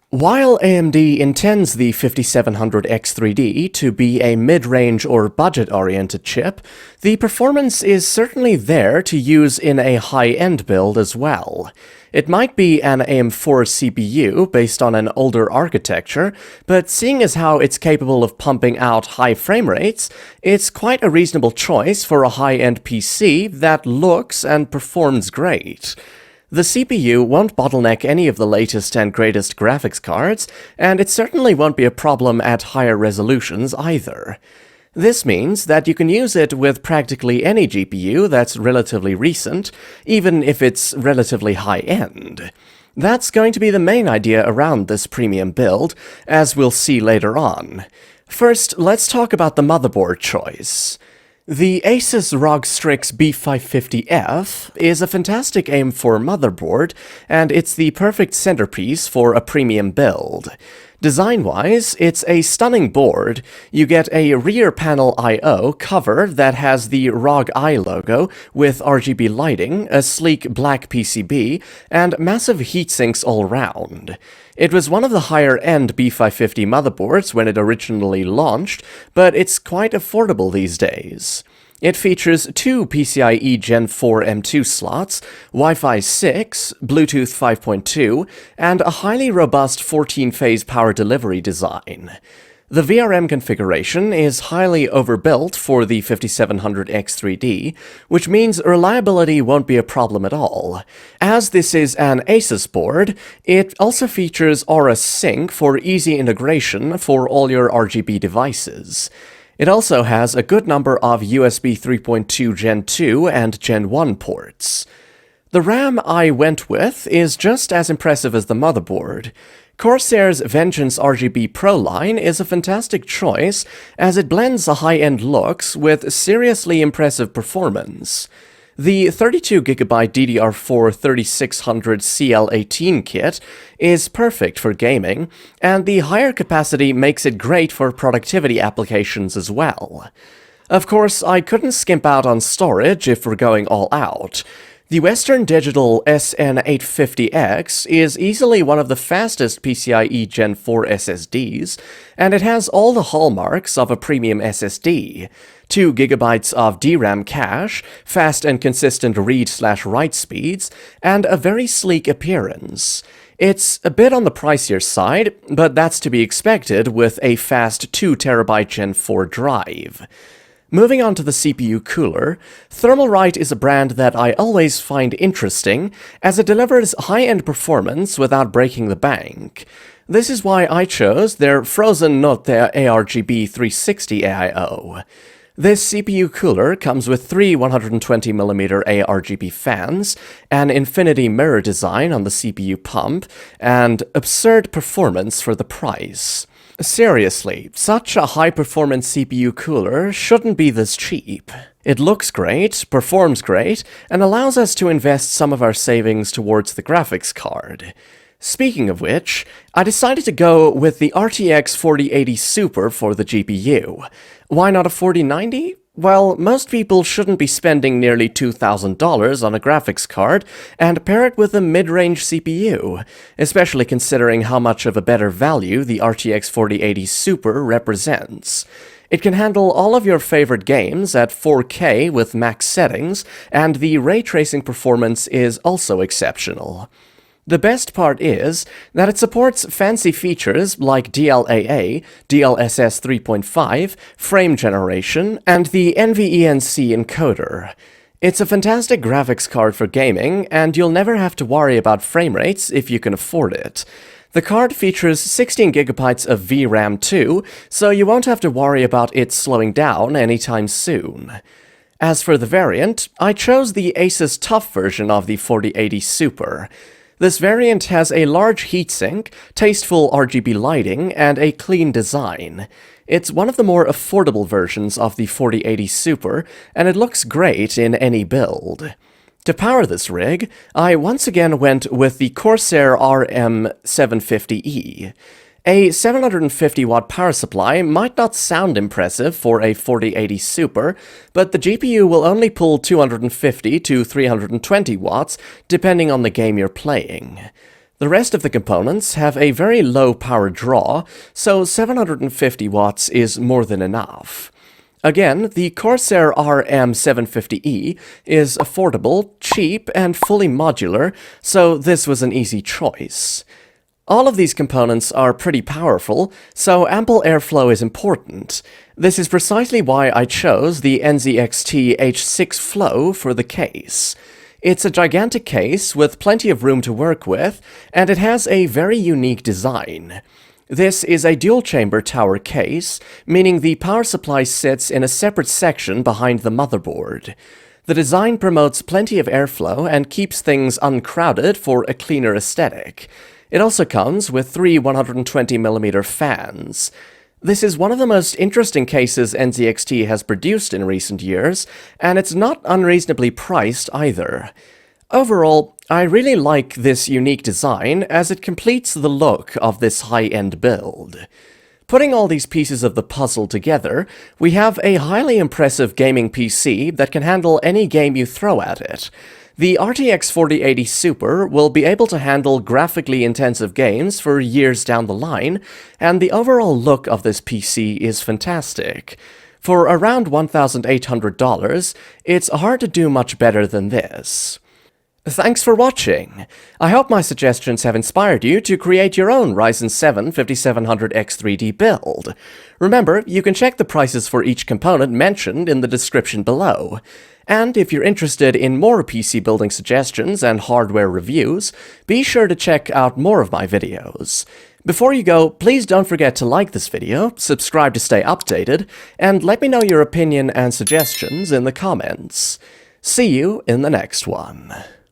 While AMD intends the 5700X3D to be a mid-range or budget-oriented chip, the performance is certainly there to use in a high-end build as well. It might be an AM4 CPU based on an older architecture, but seeing as how it's capable of pumping out high frame rates, it's quite a reasonable choice for a high-end PC that looks and performs great. The CPU won't bottleneck any of the latest and greatest graphics cards, and it certainly won't be a problem at higher resolutions either. This means that you can use it with practically any GPU that's relatively recent, even if it's relatively high-end. That's going to be the main idea around this premium build, as we'll see later on. First, let's talk about the motherboard choice. The Asus ROG STRIX B550F is a fantastic AM4 motherboard, and it's the perfect centerpiece for a premium build. Design-wise, it's a stunning board. You get a rear panel I/O cover that has the ROG I logo with RGB lighting, a sleek black PCB, and massive heatsinks all round. It was one of the higher-end B550 motherboards when it originally launched, but it's quite affordable these days. It features two PCIe Gen 4 M2 slots, Wi-Fi 6, Bluetooth 5.2, and a highly robust 14-phase power delivery design. The VRM configuration is highly overbuilt for the 5700X3D, which means reliability won't be a problem at all. As this is an Asus board, it also features Aura Sync for easy integration for all your RGB devices. It also has a good number of USB 3.2 Gen 2 and Gen 1 ports. The RAM I went with is just as impressive as the motherboard. Corsair's Vengeance RGB Pro line is a fantastic choice, as it blends the high-end looks with seriously impressive performance. The 32GB DDR4 3600 CL18 kit is perfect for gaming, and the higher capacity makes it great for productivity applications as well. Of course, I couldn't skimp out on storage if we're going all out. The Western Digital SN850X is easily one of the fastest PCIe Gen 4 SSDs, and it has all the hallmarks of a premium SSD. 2 GB of DRAM cache, fast and consistent read/write speeds, and a very sleek appearance. It's a bit on the pricier side, but that's to be expected with a fast 2TB Gen 4 drive. Moving on to the CPU cooler, Thermalright is a brand that I always find interesting, as it delivers high-end performance without breaking the bank. This is why I chose their frozen Notte ARGB 360 AIO. This CPU cooler comes with three 120mm ARGB fans, an infinity mirror design on the CPU pump, and absurd performance for the price. Seriously, such a high-performance CPU cooler shouldn't be this cheap. It looks great, performs great, and allows us to invest some of our savings towards the graphics card. Speaking of which, I decided to go with the RTX 4080 Super for the GPU. Why not a 4090? Well, most people shouldn't be spending nearly $2,000 on a graphics card and pair it with a mid-range CPU, especially considering how much of a better value the RTX 4080 Super represents. It can handle all of your favorite games at 4K with max settings, and the ray tracing performance is also exceptional. The best part is that it supports fancy features like DLAA, DLSS 3.5, frame generation, and the NVENC encoder. It's a fantastic graphics card for gaming, and you'll never have to worry about frame rates if you can afford it. The card features 16GB of VRAM too, so you won't have to worry about it slowing down anytime soon. As for the variant, I chose the Asus TUF version of the 4080 Super. This variant has a large heatsink, tasteful RGB lighting, and a clean design. It's one of the more affordable versions of the 4080 Super, and it looks great in any build. To power this rig, I once again went with the Corsair RM750E. A 750-watt power supply might not sound impressive for a 4080 Super, but the GPU will only pull 250 to 320 watts, depending on the game you're playing. The rest of the components have a very low power draw, so 750 watts is more than enough. Again, the Corsair RM750E is affordable, cheap, and fully modular, so this was an easy choice. All of these components are pretty powerful, so ample airflow is important. This is precisely why I chose the NZXT H6 Flow for the case. It's a gigantic case with plenty of room to work with, and it has a very unique design. This is a dual-chamber tower case, meaning the power supply sits in a separate section behind the motherboard. The design promotes plenty of airflow and keeps things uncrowded for a cleaner aesthetic. It also comes with 3 120mm fans. This is one of the most interesting cases NZXT has produced in recent years, and it's not unreasonably priced either. Overall, I really like this unique design as it completes the look of this high-end build. Putting all these pieces of the puzzle together, we have a highly impressive gaming PC that can handle any game you throw at it. The RTX 4080 Super will be able to handle graphically intensive games for years down the line, and the overall look of this PC is fantastic. For around $1,800, it's hard to do much better than this. Thanks for watching! I hope my suggestions have inspired you to create your own Ryzen 7 5700X3D build. Remember, you can check the prices for each component mentioned in the description below. And if you're interested in more PC building suggestions and hardware reviews, be sure to check out more of my videos. Before you go, please don't forget to like this video, subscribe to stay updated, and let me know your opinion and suggestions in the comments. See you in the next one.